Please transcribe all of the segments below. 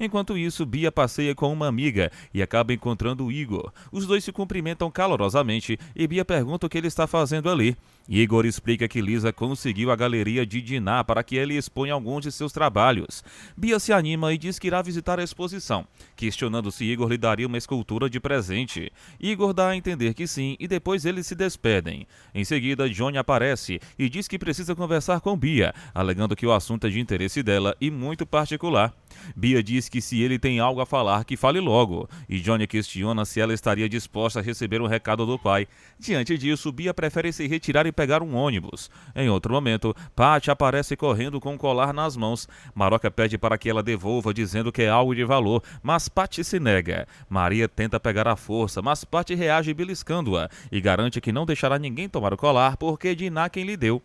Enquanto isso, Bia passeia com uma amiga e acaba encontrando Igor. Os dois se cumprimentam calorosamente e Bia pergunta o que ele está fazendo ali. Igor explica que Lisa conseguiu a galeria de Diná para que ele exponha alguns de seus trabalhos. Bia se anima e diz que irá visitar a exposição, questionando se Igor lhe daria uma escultura de presente. Igor dá a entender que sim e depois eles se despedem. Em seguida, Johnny aparece e diz que precisa conversar com Bia, alegando que o assunto é de interesse dela e muito particular. Bia diz que se ele tem algo a falar, que fale logo, e Johnny questiona se ela estaria disposta a receber um recado do pai. Diante disso, Bia prefere se retirar e pegar um ônibus. Em outro momento, Patty aparece correndo com um colar nas mãos. Maroca pede para que ela devolva, dizendo que é algo de valor, mas Patty se nega. Maria tenta pegar à força, mas Patty reage beliscando-a e garante que não deixará ninguém tomar o colar porque Diná quem lhe deu.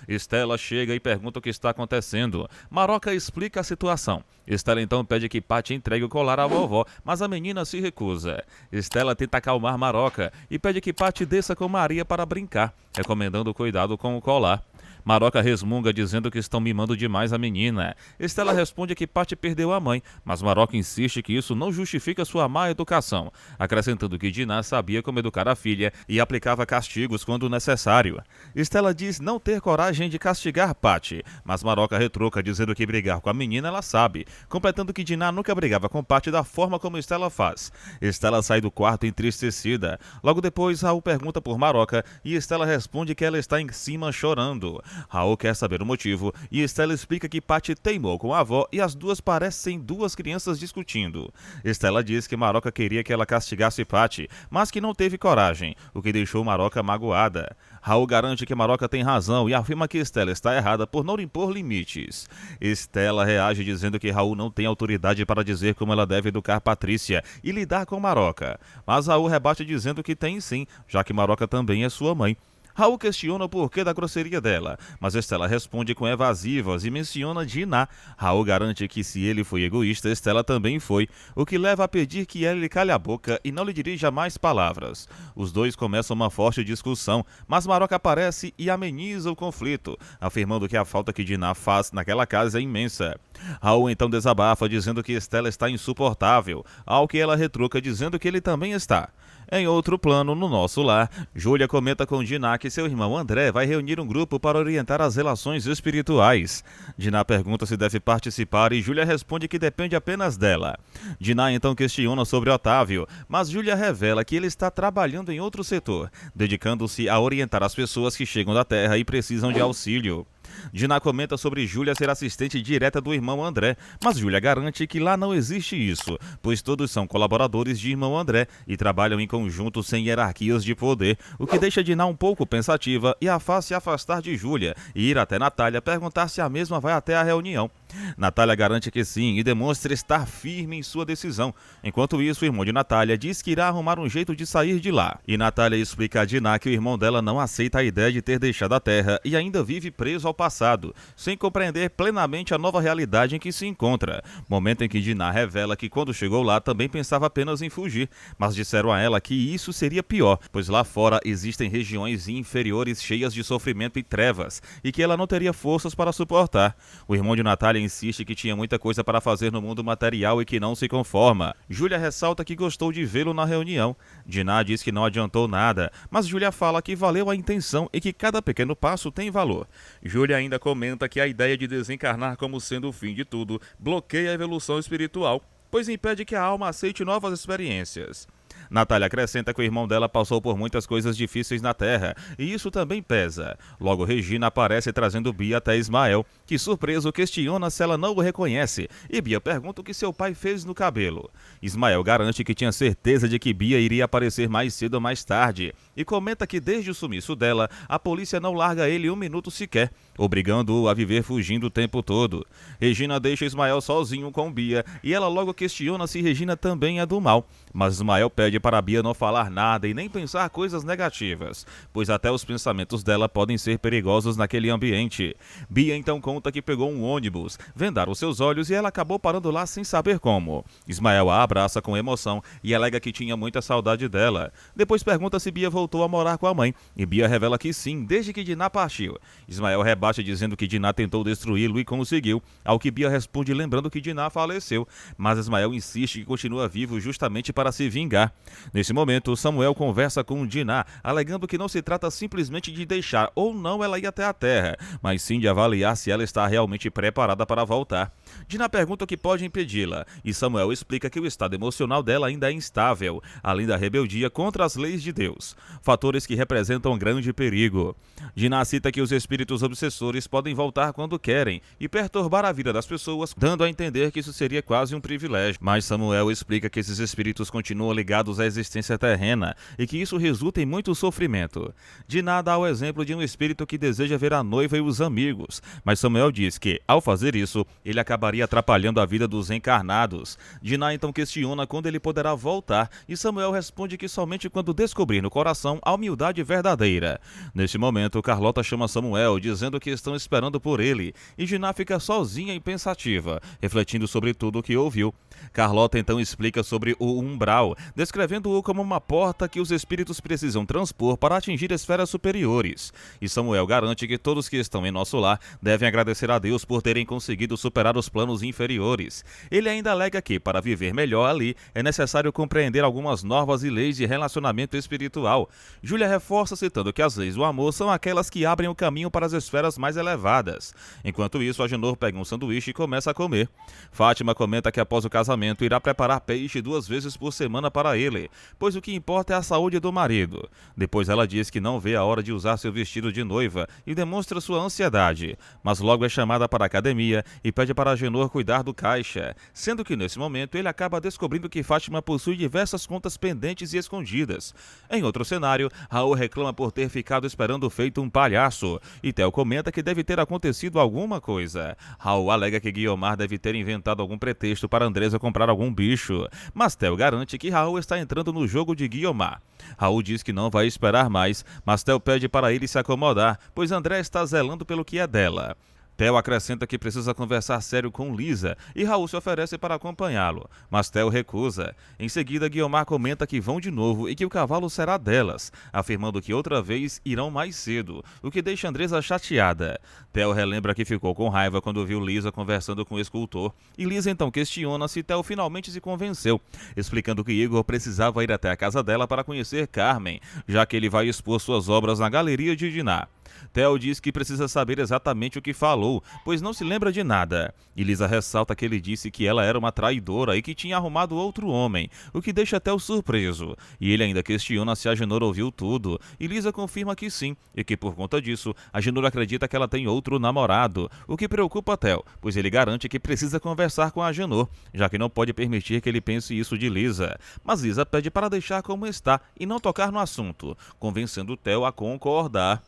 Estela chega e pergunta o que está acontecendo. Maroca explica a situação. Estela então pede que Patty entregue o colar à vovó, mas a menina se recusa. Estela tenta acalmar Maroca e pede que Patty desça com Maria para brincar, recomendando cuidado com o colar. Maroca resmunga dizendo que estão mimando demais a menina. Estela responde que Patty perdeu a mãe, mas Maroca insiste que isso não justifica sua má educação, acrescentando que Diná sabia como educar a filha e aplicava castigos quando necessário. Estela diz não ter coragem de castigar Patty, mas Maroca retruca dizendo que brigar com a menina ela sabe, completando que Diná nunca brigava com Patty da forma como Estela faz. Estela sai do quarto entristecida. Logo depois, Raul pergunta por Maroca e Estela responde que ela está em cima chorando. Raul quer saber o motivo e Estela explica que Patty teimou com a avó e as duas parecem duas crianças discutindo. Estela diz que Maroca queria que ela castigasse Patty, mas que não teve coragem, o que deixou Maroca magoada. Raul garante que Maroca tem razão e afirma que Estela está errada por não impor limites. Estela reage dizendo que Raul não tem autoridade para dizer como ela deve educar Patrícia e lidar com Maroca, mas Raul rebate dizendo que tem sim, já que Maroca também é sua mãe. Raul questiona o porquê da grosseria dela, mas Estela responde com evasivas e menciona Diná. Raul garante que se ele foi egoísta, Estela também foi, o que leva a pedir que ela lhe calhe a boca e não lhe dirija mais palavras. Os dois começam uma forte discussão, mas Maroca aparece e ameniza o conflito, afirmando que a falta que Diná faz naquela casa é imensa. Raul então desabafa dizendo que Estela está insuportável, ao que ela retruca dizendo que ele também está. Em outro plano, no nosso lar, Júlia comenta com Diná que seu irmão André vai reunir um grupo para orientar as relações espirituais. Diná pergunta se deve participar e Júlia responde que depende apenas dela. Diná então questiona sobre Otávio, mas Júlia revela que ele está trabalhando em outro setor, dedicando-se a orientar as pessoas que chegam da Terra e precisam de auxílio. Diná comenta sobre Júlia ser assistente direta do irmão André, mas Júlia garante que lá não existe isso, pois todos são colaboradores de irmão André e trabalham em conjunto sem hierarquias de poder, o que deixa Diná um pouco pensativa e a faz se afastar de Júlia e ir até Natália perguntar se a mesma vai até a reunião. Natália garante que sim e demonstra estar firme em sua decisão. Enquanto isso, o irmão de Natália diz que irá arrumar um jeito de sair de lá. E Natália explica a Diná que o irmão dela não aceita a ideia de ter deixado a Terra e ainda vive preso ao passado, sem compreender plenamente a nova realidade em que se encontra. Momento em que Diná revela que quando chegou lá também pensava apenas em fugir, mas disseram a ela que isso seria pior, pois lá fora existem regiões inferiores cheias de sofrimento e trevas, e que ela não teria forças para suportar. O irmão de Natália insiste que tinha muita coisa para fazer no mundo material e que não se conforma. Júlia ressalta que gostou de vê-lo na reunião. Diná diz que não adiantou nada, mas Júlia fala que valeu a intenção e que cada pequeno passo tem valor. Júlia ainda comenta que a ideia de desencarnar como sendo o fim de tudo bloqueia a evolução espiritual, pois impede que a alma aceite novas experiências. Natália acrescenta que o irmão dela passou por muitas coisas difíceis na Terra, e isso também pesa. Logo, Regina aparece trazendo Bia até Ismael, que surpreso questiona se ela não o reconhece, e Bia pergunta o que seu pai fez no cabelo. Ismael garante que tinha certeza de que Bia iria aparecer mais cedo ou mais tarde, e comenta que desde o sumiço dela, a polícia não larga ele um minuto sequer, obrigando-o a viver fugindo o tempo todo. Regina deixa Ismael sozinho com Bia, e ela logo questiona se Regina também é do mal, mas Ismael pede pede para Bia não falar nada e nem pensar coisas negativas, pois até os pensamentos dela podem ser perigosos naquele ambiente. Bia então conta que pegou um ônibus, vendaram seus olhos e ela acabou parando lá sem saber como. Ismael a abraça com emoção e alega que tinha muita saudade dela. Depois pergunta se Bia voltou a morar com a mãe, e Bia revela que sim, desde que Diná partiu. Ismael rebate dizendo que Diná tentou destruí-lo e conseguiu, ao que Bia responde lembrando que Diná faleceu, mas Ismael insiste que continua vivo justamente para se vingar. Nesse momento, Samuel conversa com Diná, alegando que não se trata simplesmente de deixar ou não ela ir até a terra, mas sim de avaliar se ela está realmente preparada para voltar. Diná pergunta o que pode impedi-la, e Samuel explica que o estado emocional dela ainda é instável, além da rebeldia contra as leis de Deus, fatores que representam um grande perigo. Diná cita que os espíritos obsessores podem voltar quando querem e perturbar a vida das pessoas, dando a entender que isso seria quase um privilégio. Mas Samuel explica que esses espíritos continuam ligados à existência terrena e que isso resulta em muito sofrimento. Diná dá o exemplo de um espírito que deseja ver a noiva e os amigos, mas Samuel diz que, ao fazer isso, ele acabaria atrapalhando a vida dos encarnados. Diná então questiona quando ele poderá voltar e Samuel responde que somente quando descobrir no coração a humildade verdadeira. Neste momento, Carlota chama Samuel, dizendo que estão esperando por ele, e Diná fica sozinha e pensativa, refletindo sobre tudo o que ouviu. Carlota então explica sobre o umbral, descrevendo-o como uma porta que os espíritos precisam transpor para atingir esferas superiores. E Samuel garante que todos que estão em nosso lar devem agradecer a Deus por terem conseguido superar os planos inferiores. Ele ainda alega que, para viver melhor ali, é necessário compreender algumas normas e leis de relacionamento espiritual. Júlia reforça citando que as leis do amor são aquelas que abrem o caminho para as esferas mais elevadas. Enquanto isso, Agenor pega um sanduíche e começa a comer. Fátima comenta que após o casamento irá preparar peixe 2 vezes por semana para ele, pois o que importa é a saúde do marido. Depois ela diz que não vê a hora de usar seu vestido de noiva e demonstra sua ansiedade, mas logo é chamada para a academia e pede para Agenor cuidar do caixa, sendo que nesse momento ele acaba descobrindo que Fátima possui diversas contas pendentes e escondidas. Em outro cenário, Raul reclama por ter ficado esperando feito um palhaço, e Theo comenta que deve ter acontecido alguma coisa. Raul alega que Guiomar deve ter inventado algum pretexto para Andresa comprar algum bicho, mas Theo garante que Raul está entrando no jogo de Guiomar. Raul diz que não vai esperar mais, mas Theo pede para ele se acomodar, pois André está zelando pelo que é dela. Theo acrescenta que precisa conversar sério com Lisa e Raul se oferece para acompanhá-lo, mas Theo recusa. Em seguida, Guiomar comenta que vão de novo e que o cavalo será delas, afirmando que outra vez irão mais cedo, o que deixa Andresa chateada. Theo relembra que ficou com raiva quando viu Lisa conversando com o escultor, e Lisa então questiona se Theo finalmente se convenceu, explicando que Igor precisava ir até a casa dela para conhecer Carmen, já que ele vai expor suas obras na galeria de Diná. Theo diz que precisa saber exatamente o que falou, pois não se lembra de nada. E Lisa ressalta que ele disse que ela era uma traidora e que tinha arrumado outro homem, o que deixa Theo surpreso. E ele ainda questiona se Agenor ouviu tudo, e Lisa confirma que sim, e que por conta disso, Agenor acredita que ela tem outro namorado, o que preocupa Theo, pois ele garante que precisa conversar com Agenor, já que não pode permitir que ele pense isso de Lisa. Mas Lisa pede para deixar como está e não tocar no assunto, convencendo Theo a concordar.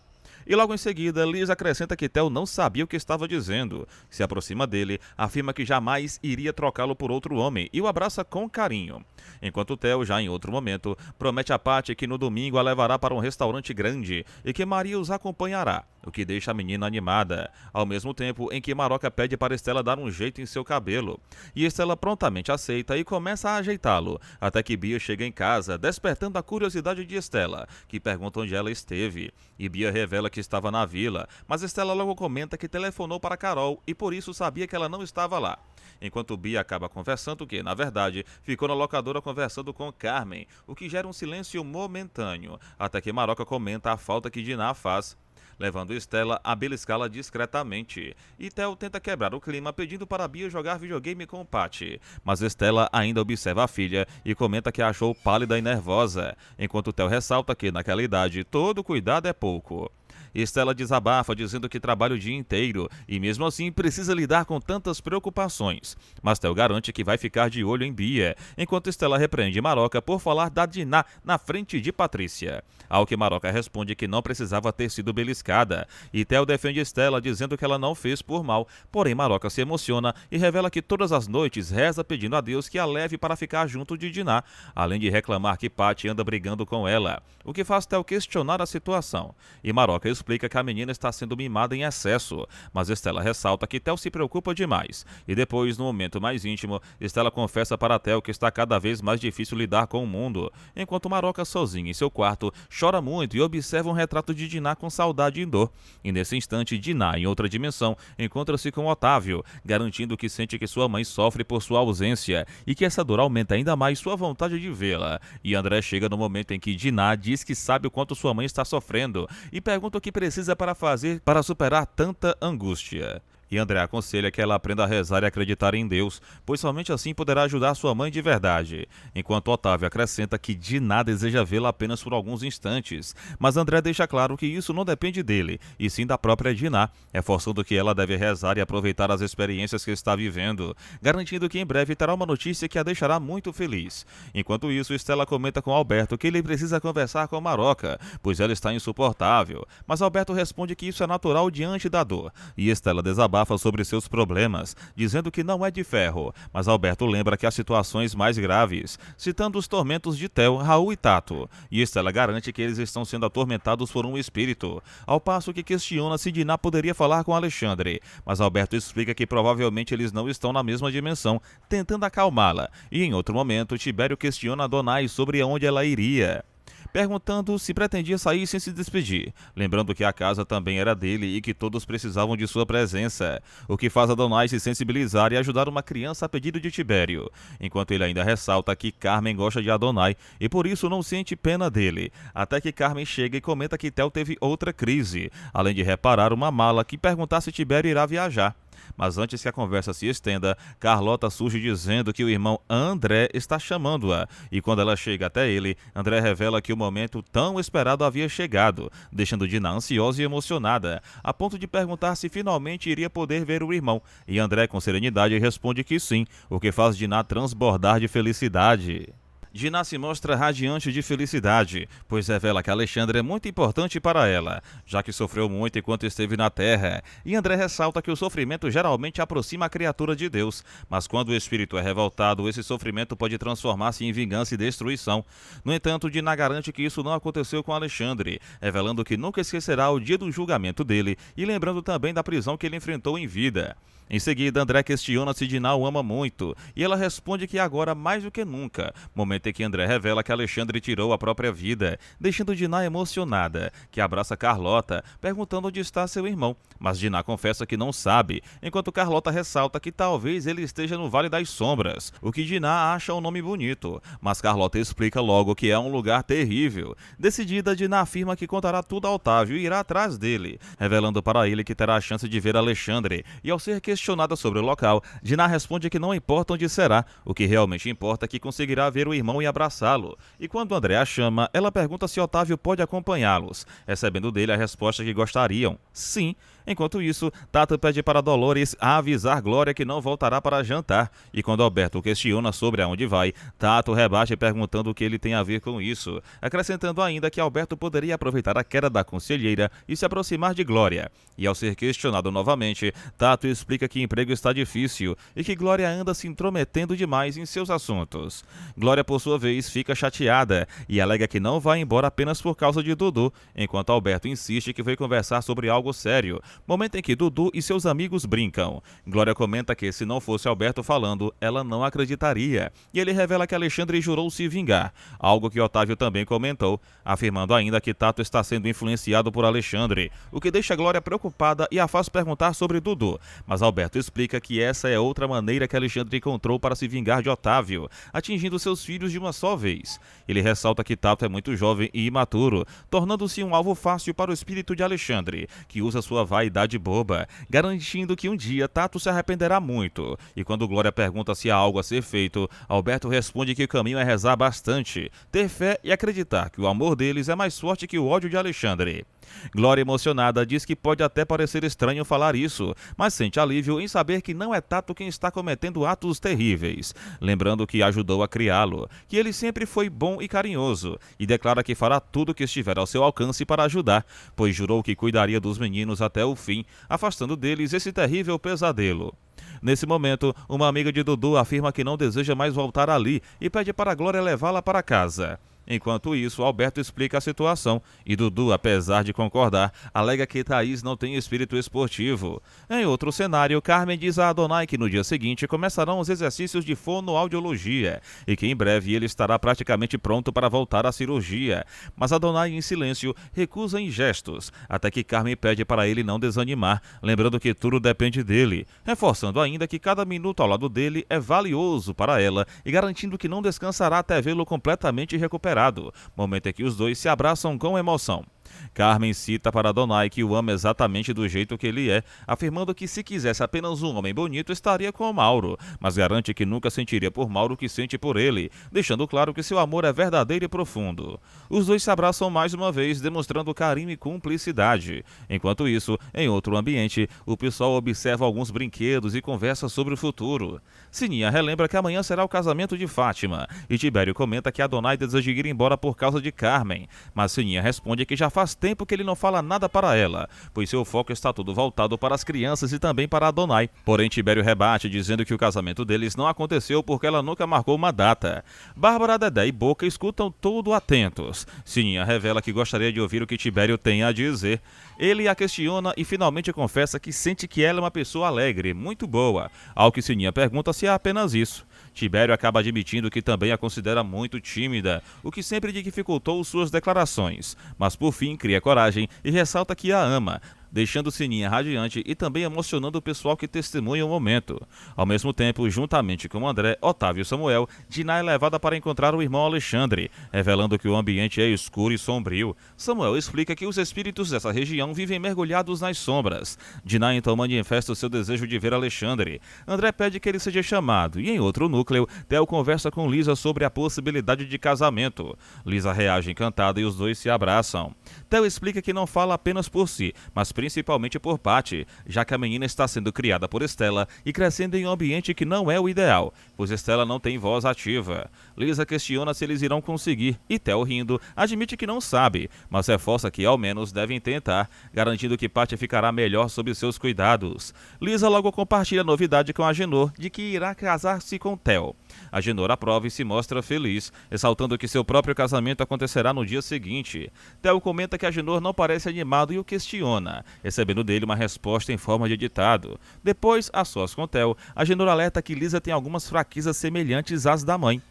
E logo em seguida, Liz acrescenta que Theo não sabia o que estava dizendo. Se aproxima dele, afirma que jamais iria trocá-lo por outro homem e o abraça com carinho. Enquanto Theo, já em outro momento, promete a Paty que no domingo a levará para um restaurante grande e que Maria os acompanhará, o que deixa a menina animada, ao mesmo tempo em que Maroca pede para Estela dar um jeito em seu cabelo. E Estela prontamente aceita e começa a ajeitá-lo, até que Bia chega em casa, despertando a curiosidade de Estela, que pergunta onde ela esteve. E Bia revela que estava na vila, mas Estela logo comenta que telefonou para Carol e por isso sabia que ela não estava lá. Enquanto Bia acaba confessando que, na verdade, ficou na locadora conversando com Carmen, o que gera um silêncio momentâneo, até que Maroca comenta a falta que Diná faz, levando Estela a beliscá-la discretamente. E Theo tenta quebrar o clima pedindo para Bia jogar videogame com Paty, mas Estela ainda observa a filha e comenta que a achou pálida e nervosa, enquanto Theo ressalta que naquela idade todo cuidado é pouco. Estela desabafa dizendo que trabalha o dia inteiro e mesmo assim precisa lidar com tantas preocupações. Mas Tel garante que vai ficar de olho em Bia, enquanto Estela repreende Maroca por falar da Diná na frente de Patrícia. Ao que Maroca responde que não precisava ter sido beliscada, e Tel defende Estela dizendo que ela não fez por mal, porém Maroca se emociona e revela que todas as noites reza pedindo a Deus que a leve para ficar junto de Diná, além de reclamar que Paty anda brigando com ela, o que faz Tel questionar a situação. E Maroca explica que a menina está sendo mimada em excesso, mas Estela ressalta que Tel se preocupa demais. E depois, no momento mais íntimo, Estela confessa para Tel que está cada vez mais difícil lidar com o mundo, enquanto Maroca, sozinha em seu quarto, chora muito e observa um retrato de Diná com saudade e dor. E nesse instante, Diná, em outra dimensão, encontra-se com Otávio, garantindo que sente que sua mãe sofre por sua ausência e que essa dor aumenta ainda mais sua vontade de vê-la. E André chega no momento em que Diná diz que sabe o quanto sua mãe está sofrendo e pergunta o que precisa para fazer para superar tanta angústia. E André aconselha que ela aprenda a rezar e acreditar em Deus, pois somente assim poderá ajudar sua mãe de verdade. Enquanto Otávio acrescenta que Diná deseja vê-la apenas por alguns instantes, mas André deixa claro que isso não depende dele, e sim da própria Diná, reforçando que ela deve rezar e aproveitar as experiências que está vivendo, garantindo que em breve terá uma notícia que a deixará muito feliz. Enquanto isso, Estela comenta com Alberto que ele precisa conversar com Maroca, pois ela está insuportável, mas Alberto responde que isso é natural diante da dor, e Estela desabafa sobre seus problemas, dizendo que não é de ferro, mas Alberto lembra que há situações mais graves, citando os tormentos de Tel, Raul e Tato, e Estela garante que eles estão sendo atormentados por um espírito, ao passo que questiona se Diná poderia falar com Alexandre, mas Alberto explica que provavelmente eles não estão na mesma dimensão, tentando acalmá-la, e em outro momento Tibério questiona Adonai sobre onde ela iria, perguntando se pretendia sair sem se despedir, lembrando que a casa também era dele e que todos precisavam de sua presença, o que faz Adonai se sensibilizar e ajudar uma criança a pedido de Tibério, enquanto ele ainda ressalta que Carmen gosta de Adonai e por isso não sente pena dele, até que Carmen chega e comenta que Tel teve outra crise, além de reparar uma mala que perguntar se Tibério irá viajar. Mas antes que a conversa se estenda, Carlota surge dizendo que o irmão André está chamando-a, e quando ela chega até ele, André revela que o momento tão esperado havia chegado, deixando Diná ansiosa e emocionada, a ponto de perguntar se finalmente iria poder ver o irmão, e André com serenidade responde que sim, o que faz Diná transbordar de felicidade. Diná se mostra radiante de felicidade, pois revela que Alexandre é muito importante para ela, já que sofreu muito enquanto esteve na Terra, e André ressalta que o sofrimento geralmente aproxima a criatura de Deus, mas quando o espírito é revoltado, esse sofrimento pode transformar-se em vingança e destruição. No entanto, Diná garante que isso não aconteceu com Alexandre, revelando que nunca esquecerá o dia do julgamento dele e lembrando também da prisão que ele enfrentou em vida. Em seguida, André questiona se Diná o ama muito, e ela responde que agora mais do que nunca, momento em que André revela que Alexandre tirou a própria vida, deixando Diná emocionada, que abraça Carlota, perguntando onde está seu irmão, mas Diná confessa que não sabe, enquanto Carlota ressalta que talvez ele esteja no Vale das Sombras, o que Diná acha um nome bonito, mas Carlota explica logo que é um lugar terrível. Decidida, Diná afirma que contará tudo a Otávio e irá atrás dele, revelando para ele que terá a chance de ver Alexandre, e ao ser questionada sobre o local, Diná responde que não importa onde será, o que realmente importa é que conseguirá ver o irmão e abraçá-lo. E quando André a chama, ela pergunta se Otávio pode acompanhá-los, recebendo dele a resposta que gostariam, sim. Enquanto isso, Tato pede para Dolores avisar Glória que não voltará para jantar, e quando Alberto questiona sobre aonde vai, Tato rebate perguntando o que ele tem a ver com isso, acrescentando ainda que Alberto poderia aproveitar a queda da conselheira e se aproximar de Glória. E ao ser questionado novamente, Tato explica que emprego está difícil e que Glória anda se intrometendo demais em seus assuntos. Glória, por sua vez, fica chateada e alega que não vai embora apenas por causa de Dudu, enquanto Alberto insiste que foi conversar sobre algo sério, momento em que Dudu e seus amigos brincam. Glória comenta que se não fosse Alberto falando, ela não acreditaria, e ele revela que Alexandre jurou se vingar, algo que Otávio também comentou, afirmando ainda que Tato está sendo influenciado por Alexandre, o que deixa Glória preocupada e a faz perguntar sobre Dudu, mas Alberto explica que essa é outra maneira que Alexandre encontrou para se vingar de Otávio, atingindo seus filhos de uma só vez. Ele ressalta que Tato é muito jovem e imaturo, tornando-se um alvo fácil para o espírito de Alexandre, que usa sua vaidade boba, garantindo que um dia Tato se arrependerá muito. E quando Glória pergunta se há algo a ser feito, Alberto responde que o caminho é rezar bastante, ter fé e acreditar que o amor deles é mais forte que o ódio de Alexandre. Glória, emocionada, diz que pode até parecer estranho falar isso, mas sente alívio em saber que não é Tato quem está cometendo atos terríveis, lembrando que ajudou a criá-lo, que ele sempre foi bom e carinhoso, e declara que fará tudo o que estiver ao seu alcance para ajudar, pois jurou que cuidaria dos meninos até o fim, afastando deles esse terrível pesadelo. Nesse momento, uma amiga de Dudu afirma que não deseja mais voltar ali e pede para Glória levá-la para casa. Enquanto isso, Alberto explica a situação e Dudu, apesar de concordar, alega que Thaís não tem espírito esportivo. Em outro cenário, Carmen diz a Adonai que no dia seguinte começarão os exercícios de fonoaudiologia e que em breve ele estará praticamente pronto para voltar à cirurgia. Mas Adonai, em silêncio, recusa em gestos, até que Carmen pede para ele não desanimar, lembrando que tudo depende dele, reforçando ainda que cada minuto ao lado dele é valioso para ela e garantindo que não descansará até vê-lo completamente recuperado. Momento em que os dois se abraçam com emoção. Carmen cita para Adonai que o ama exatamente do jeito que ele é, afirmando que se quisesse apenas um homem bonito estaria com Mauro, mas garante que nunca sentiria por Mauro o que sente por ele, deixando claro que seu amor é verdadeiro e profundo. Os dois se abraçam mais uma vez, demonstrando carinho e cumplicidade. Enquanto isso, em outro ambiente, o pessoal observa alguns brinquedos e conversa sobre o futuro. Sininha relembra que amanhã será o casamento de Fátima, e Tibério comenta que Adonai deseja ir embora por causa de Carmen, mas Sininha responde que já faz tempo que ele não fala nada para ela, pois seu foco está todo voltado para as crianças e também para Adonai. Porém, Tibério rebate, dizendo que o casamento deles não aconteceu porque ela nunca marcou uma data. Bárbara, Dedé e Boca escutam tudo atentos. Sininha revela que gostaria de ouvir o que Tibério tem a dizer. Ele a questiona e finalmente confessa que sente que ela é uma pessoa alegre, muito boa, ao que Sininha pergunta se é apenas isso. Tibério acaba admitindo que também a considera muito tímida, o que sempre dificultou suas declarações, mas por fim cria coragem e ressalta que a ama, deixando Sininha radiante e também emocionando o pessoal que testemunha o momento. Ao mesmo tempo, juntamente com André, Otávio e Samuel, Diná é levada para encontrar o irmão Alexandre, revelando que o ambiente é escuro e sombrio. Samuel explica que os espíritos dessa região vivem mergulhados nas sombras. Diná então manifesta o seu desejo de ver Alexandre. André pede que ele seja chamado e em outro núcleo, Theo conversa com Lisa sobre a possibilidade de casamento. Lisa reage encantada e os dois se abraçam. Theo explica que não fala apenas por si, mas principalmente por Patty, já que a menina está sendo criada por Estela e crescendo em um ambiente que não é o ideal, pois Estela não tem voz ativa. Lisa questiona se eles irão conseguir e Theo, rindo, admite que não sabe, mas reforça que ao menos devem tentar, garantindo que Patty ficará melhor sob seus cuidados. Lisa logo compartilha a novidade com Agenor de que irá casar-se com Theo. Agenor aprova e se mostra feliz, ressaltando que seu próprio casamento acontecerá no dia seguinte. Theo comenta que Agenor não parece animado e o questiona, recebendo dele uma resposta em forma de ditado. Depois, a sós com Theo, Agenor alerta que Lisa tem algumas fraquezas semelhantes às da mãe.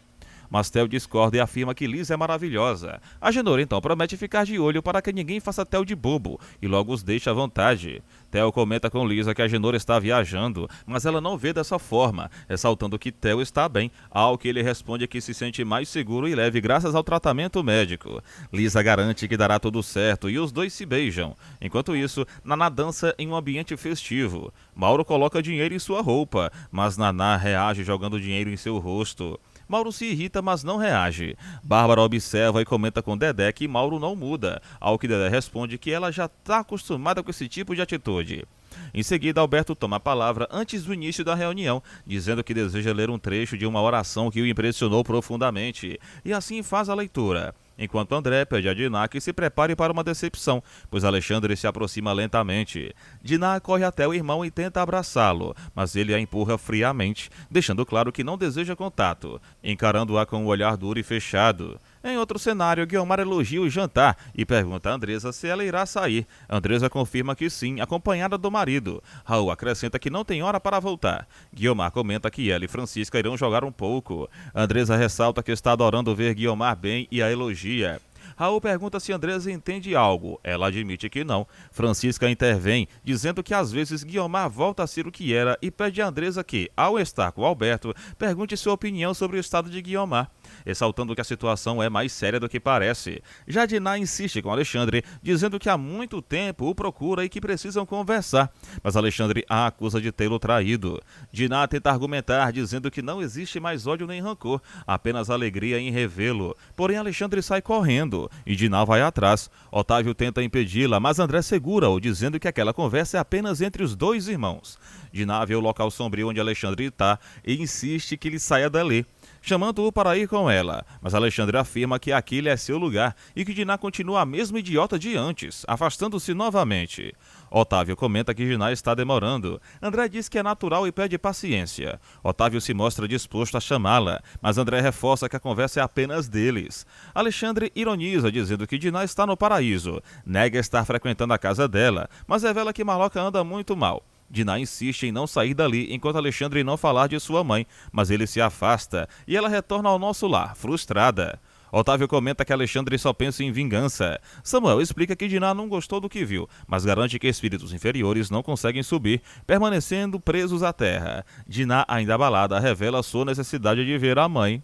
Mas Theo discorda e afirma que Lisa é maravilhosa. Agenor então promete ficar de olho para que ninguém faça Theo de bobo e logo os deixa à vontade. Theo comenta com Lisa que Agenor está viajando, mas ela não vê dessa forma, ressaltando que Theo está bem, ao que ele responde que se sente mais seguro e leve graças ao tratamento médico. Lisa garante que dará tudo certo e os dois se beijam. Enquanto isso, Naná dança em um ambiente festivo. Mauro coloca dinheiro em sua roupa, mas Naná reage jogando dinheiro em seu rosto. Mauro se irrita, mas não reage. Bárbara observa e comenta com Dedé que Mauro não muda, ao que Dedé responde que ela já está acostumada com esse tipo de atitude. Em seguida, Alberto toma a palavra antes do início da reunião, dizendo que deseja ler um trecho de uma oração que o impressionou profundamente, e assim faz a leitura. Enquanto André pede a Diná que se prepare para uma decepção, pois Alexandre se aproxima lentamente. Diná corre até o irmão e tenta abraçá-lo, mas ele a empurra friamente, deixando claro que não deseja contato, encarando-a com um olhar duro e fechado. Em outro cenário, Guiomar elogia o jantar e pergunta a Andressa se ela irá sair. Andressa confirma que sim, acompanhada do marido. Raul acrescenta que não tem hora para voltar. Guiomar comenta que ela e Francisca irão jogar um pouco. Andressa ressalta que está adorando ver Guiomar bem e a elogia. Raul pergunta se Andressa entende algo. Ela admite que não. Francisca intervém, dizendo que às vezes Guiomar volta a ser o que era e pede a Andressa que, ao estar com Alberto, pergunte sua opinião sobre o estado de Guiomar, ressaltando que a situação é mais séria do que parece. Já Diná insiste com Alexandre, dizendo que há muito tempo o procura e que precisam conversar, mas Alexandre a acusa de tê-lo traído. Diná tenta argumentar, dizendo que não existe mais ódio nem rancor, apenas alegria em revê-lo. Porém, Alexandre sai correndo. quarto e Diná vai atrás. Otávio tenta impedi-la, mas André segura-o, dizendo que aquela conversa é apenas entre os dois irmãos. Diná vê o local sombrio onde Alexandre está e insiste que ele saia dali, chamando-o para ir com ela, mas Alexandre afirma que aquele é seu lugar e que Diná continua a mesma idiota de antes, afastando-se novamente. Otávio comenta que Diná está demorando. André diz que é natural e pede paciência. Otávio se mostra disposto a chamá-la, mas André reforça que a conversa é apenas deles. Alexandre ironiza, dizendo que Diná está no paraíso, nega estar frequentando a casa dela, mas revela que Maloca anda muito mal. Diná insiste em não sair dali enquanto Alexandre não falar de sua mãe, mas ele se afasta e ela retorna ao nosso lar, frustrada. Otávio comenta que Alexandre só pensa em vingança. Samuel explica que Diná não gostou do que viu, mas garante que espíritos inferiores não conseguem subir, permanecendo presos à terra. Diná, ainda abalada, revela sua necessidade de ver a mãe.